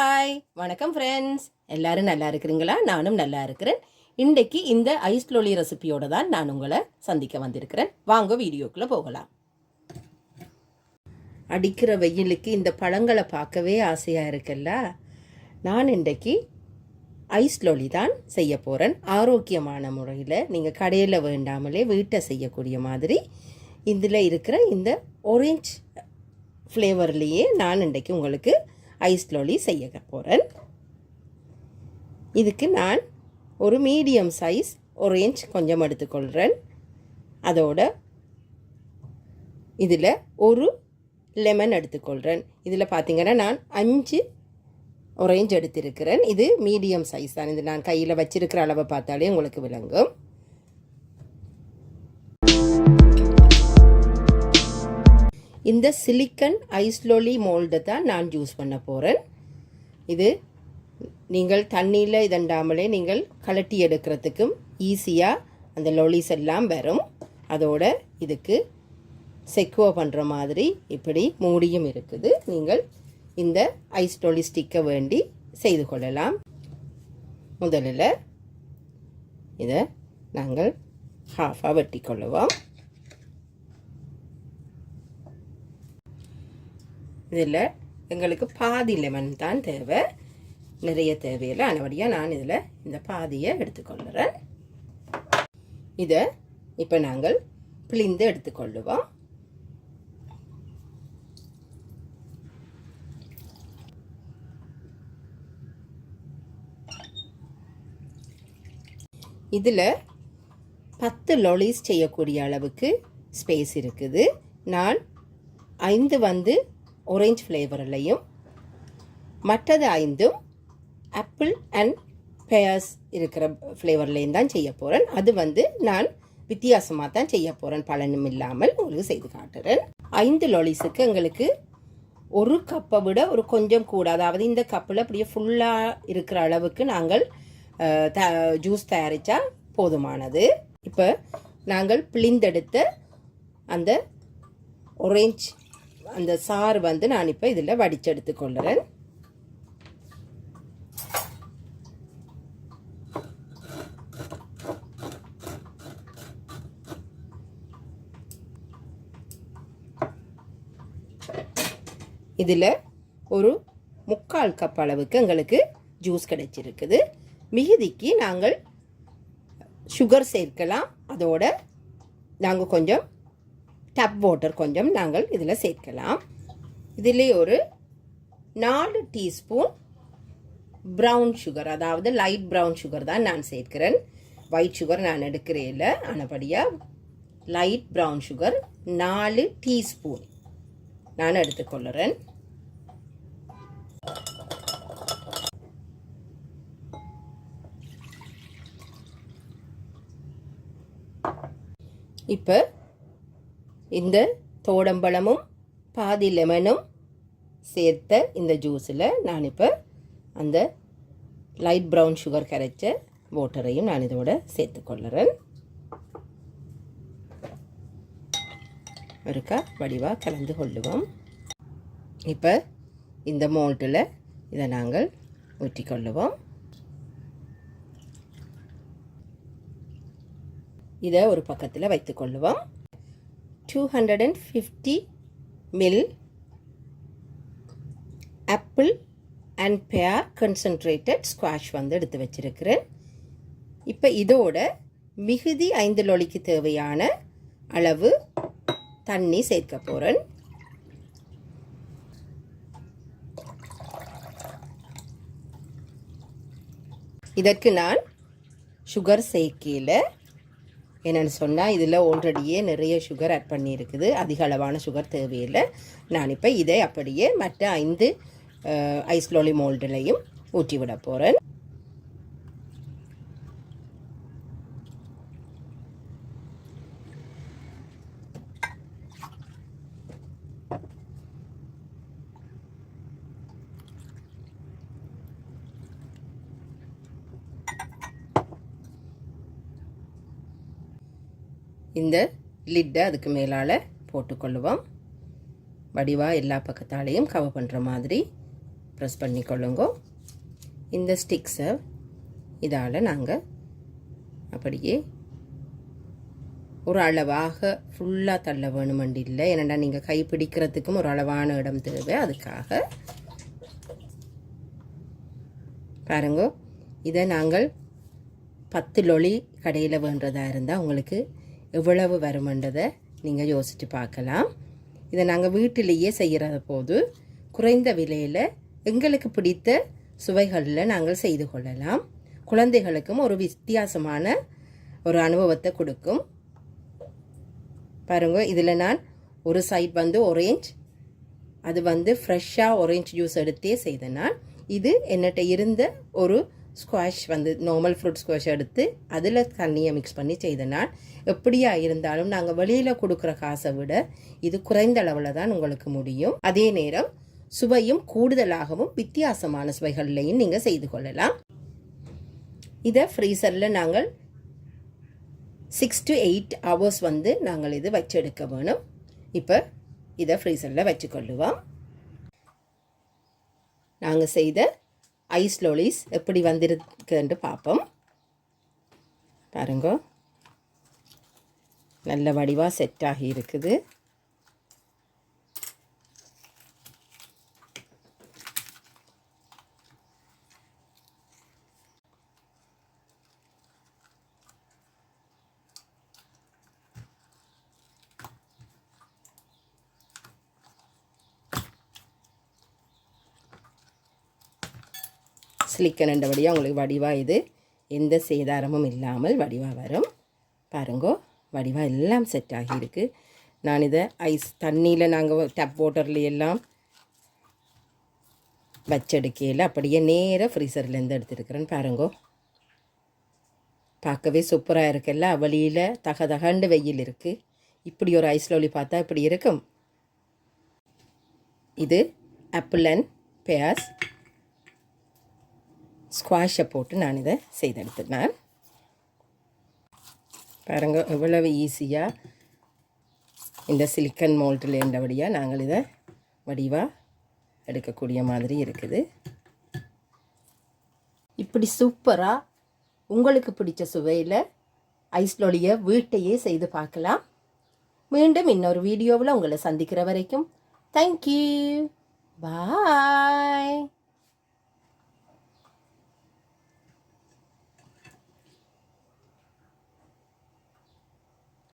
Hi, வணக்கம் friends. எல்லாரும் நல்லா இருக்கிறீங்களா? நானும் நல்லா இருக்கிறேன். இன்றைக்கு இந்த ஐஸ் லோலி ரெசிபியோடு தான் நான் உங்களை சந்திக்க வந்திருக்கிறேன். வாங்க வீடியோக்குள்ளே போகலாம். அடிக்கிற வெயிலுக்கு இந்த பழங்களை பார்க்கவே ஆசையாக இருக்குல்ல. நான் இன்றைக்கு ஐஸ் லோலி தான் செய்ய போகிறேன். ஆரோக்கியமான முறையில் நீங்கள் கடையில் வேண்டாமலே வீட்டை செய்யக்கூடிய மாதிரி இதில் இருக்கிற இந்த ஆரஞ்சு ஃப்ளேவர்லேயே நான் இன்றைக்கு உங்களுக்கு ஐஸ் லோலி செய்ய போகிறேன். இதுக்கு நான் ஒரு மீடியம் சைஸ் ஆரஞ்சு கொஞ்சம் எடுத்துக்கொள்கிறேன். அதோட இதில் ஒரு லெமன் எடுத்துக்கொள்கிறேன். இதில் பார்த்திங்கன்னா நான் 5 ஆரஞ்சு எடுத்திருக்கிறேன். இது மீடியம் சைஸ் தான். இது நான் கையில் வச்சிருக்கிற அளவை பார்த்தாலே உங்களுக்கு விளங்கும். இந்த சிலிக்கன் ஐஸ் லோலி மோல்டை தான் நான் யூஸ் பண்ண போகிறேன். இது நீங்கள் தண்ணியில் இதண்டாமலே நீங்கள் கலட்டி எடுக்கிறதுக்கும் ஈஸியாக அந்த லோலிஸ் எல்லாம் வரும். அதோட இதுக்கு செக்குவ் பண்ணுற மாதிரி இப்படி மூடியும் இருக்குது. நீங்கள் இந்த ஐஸ் லோலி ஸ்டிக்கை வேண்டி செய்து கொள்ளலாம். முதலில் இதை நாங்கள் ஹாஃபாக வெட்டி கொள்ளுவோம். இதில் எங்களுக்கு பாதி லெமன் தான் தேவை, நிறைய தேவையில்லை. அதனபடியாக நான் இதில் இந்த பாதியை எடுத்துக்கொள்கிறேன். இதை இப்போ நாங்கள் பிழிந்து எடுத்துக்கொள்ளுவோம். இதில் 10 லோலிஸ் செய்யக்கூடிய அளவுக்கு ஸ்பேஸ் இருக்குது. நான் 5 ஆரஞ்சு ஃப்ளேவர்லையும் மற்றது 5 ஆப்பிள் அண்ட் பேர்ஸ் இருக்கிற ஃப்ளேவர்லையும் தான் செய்ய போகிறேன். அது நான் வித்தியாசமாக தான் செய்ய போகிறேன், பலனும் இல்லாமல் உங்களுக்கு செய்து காட்டுறேன். 5 லோலிஸுக்கு எங்களுக்கு ஒரு கப்பை விட ஒரு கொஞ்சம் கூட, அதாவது இந்த கப்பில் அப்படியே ஃபுல்லாக இருக்கிற அளவுக்கு நாங்கள் ஜூஸ் தயாரித்தா போதுமானது. இப்போ நாங்கள் பிழிந்தெடுத்த அந்த ஆரஞ்சு அந்த சாறு நான் இப்போ இதில் வடித்து எடுத்துக்கொள்கிறேன். இதில் ஒரு 3/4 கப் அளவுக்கு எங்களுக்கு ஜூஸ் கிடைச்சிருக்குது. மிகுதிக்கு நாங்கள் சுகர் சேர்க்கலாம். அதோட நாங்கள் கொஞ்சம் டப் வாட்டர் கொஞ்சம் நாங்கள் இதில் சேர்க்கலாம். இதில் ஒரு 4 டீஸ்பூன் ப்ரௌன் சுகர், அதாவது லைட் ப்ரௌன் சுகர் தான் நான் சேர்க்கிறேன். ஒயிட் சுகர் நான் எடுக்கிறேன் இல்லை. ஆனபடியாக லைட் ப்ரௌன் சுகர் 4 டீஸ்பூன் நான் எடுத்துக்கொள்கிறேன். இப்போ இந்த தோடம்பழமும் பாதி லெமனும் சேர்த்த இந்த ஜூஸில் நான் இப்போ அந்த லைட் ப்ரௌன் சுகர் கரைச்ச வாட்டரையும் நான் இதோட சேர்த்துக்கொள்கிறேன். ஒருக்கா வடிவாக கலந்து கொள்ளுவோம். இப்போ இந்த மோல்ட்டில் இதை நாங்கள் ஊற்றிக்கொள்ளுவோம். இதை ஒரு பக்கத்தில் வைத்துக்கொள்ளுவோம். 250 ml ஆப்பிள் அண்ட் பேர் கன்சன்ட்ரேட்டட் ஸ்குவாஷ் எடுத்து வச்சிருக்கிறேன். இப்போ இதோட மிகுதி 5 லோலிக்கு தேவையான அளவு தண்ணி சேர்க்க போகிறேன். இதற்கு நான் சுகர் சேர்க்கையில் என்னென்னு சொன்னால் இதில் ஆல்ரெடியே நிறைய சுகர் ஆட் பண்ணியிருக்குது. அதிக அளவான சுகர் தேவையில்லை. நான் இப்போ இதை அப்படியே மற்ற 5 ஐஸ் லோலி மோல்டுலையும் ஊற்றி விட போகிறேன். இந்த லிட்டை அதுக்கு மேலால் போட்டுக்கொள்ளுவோம். வடிவாக எல்லா பக்கத்தாலையும் கவர் பண்ணுற மாதிரி ப்ரெஸ் பண்ணிக்கொள்ளுங்க. இந்த ஸ்டிக்ஸை இதால் நாங்கள் அப்படியே ஒரு அளவாக ஃபுல்லாக தள்ள வேணுமெண்டு இல்லை. ஏன்னா நீங்கள் கை பிடிக்கிறதுக்கும் ஒரு அளவான இடம் தேவை. அதுக்காக பாருங்க, இதை நாங்கள் 10 லொலி கடையில் வேண்டதா இருந்தால் உங்களுக்கு எவ்வளவு வருமென்றதை நீங்கள் யோசித்து பார்க்கலாம். இதை நாங்கள் வீட்டிலேயே செய்கிற போது குறைந்த விலையில் எங்களுக்கு பிடித்த சுவைகளில் நாங்கள் செய்து கொள்ளலாம். குழந்தைகளுக்கும் ஒரு வித்தியாசமான ஒரு அனுபவத்தை கொடுக்கும். பாருங்க, இதில் நான் ஒரு சைட் வந்து ஒரேஞ்ச், அது வந்து ஃப்ரெஷ்ஷாக ஒரேஞ்ச் ஜூஸ் எடுத்தே செய்தேன். இது என்னட்ட இருந்த ஒரு ஸ்குவாஷ் வந்து நார்மல் ஃப்ரூட் ஸ்குவாஷ் எடுத்து அதில் தண்ணியை மிக்ஸ் பண்ணி செய்தனால் எப்படியா இருந்தாலும் நாங்கள் வெளியில் கொடுக்குற காசை விட இது குறைந்த அளவில் தான் உங்களுக்கு முடியும். அதே நேரம் சுவையும் கூடுதலாகவும் வித்தியாசமான சுவைகள்லையும் நீங்கள் செய்து கொள்ளலாம். இதை ஃப்ரீசரில் நாங்கள் 6 to 8 hours வந்து நாங்கள் இது வச்செடுக்க வேணும். இப்போ இதை ஃப்ரீசரில் வச்சுக்கொள்ளுவோம். நாங்கள் செய்த ஐஸ் லோலிஸ் எப்படி வந்திருக்குன்னு பார்ப்போம். பாருங்க, நல்ல வடிவாக செட் ஆகி இருக்குது. சிலிக்கன் என்றபடியாக உங்களுக்கு வடிவாக இது எந்த சேதாரமும் இல்லாமல் வடிவாக வரும். பாருங்கோ, வடிவாக எல்லாம் செட் ஆகியிருக்கு. நான் இதை ஐஸ் தண்ணியில் நாங்கள் டப் வாட்டரில் எல்லாம் வச்செடுக்கையில் அப்படியே நேராக ஃப்ரீசர்லேருந்து எடுத்துருக்கிறேன்னு பாருங்கோ. பார்க்கவே சூப்பராக இருக்குல்ல. வெளியில் தகண்டு வெயில் இருக்குது. இப்படி ஒரு ஐஸ் லோலி பார்த்தா இப்படி இருக்கும். இது ஆப்பிள் அண்ட் பேர்ஸ் ஸ்குவாஷை போட்டு நான் இதை செய்தெடுத்துனேன். பாருங்க, எவ்வளவு ஈஸியாக இந்த சிலிக்கன் மோல்ட்டில் இருந்தபடியாக நாங்கள் இதை வடிவாக எடுக்கக்கூடிய மாதிரி இருக்குது. இப்படி சூப்பராக உங்களுக்கு பிடிச்ச சுவையில் ஐஸ் லோலியை வீட்டையே செய்து பார்க்கலாம். மீண்டும் இன்னொரு வீடியோவில் உங்களை சந்திக்கிற வரைக்கும் தேங்க்யூ, பாய்.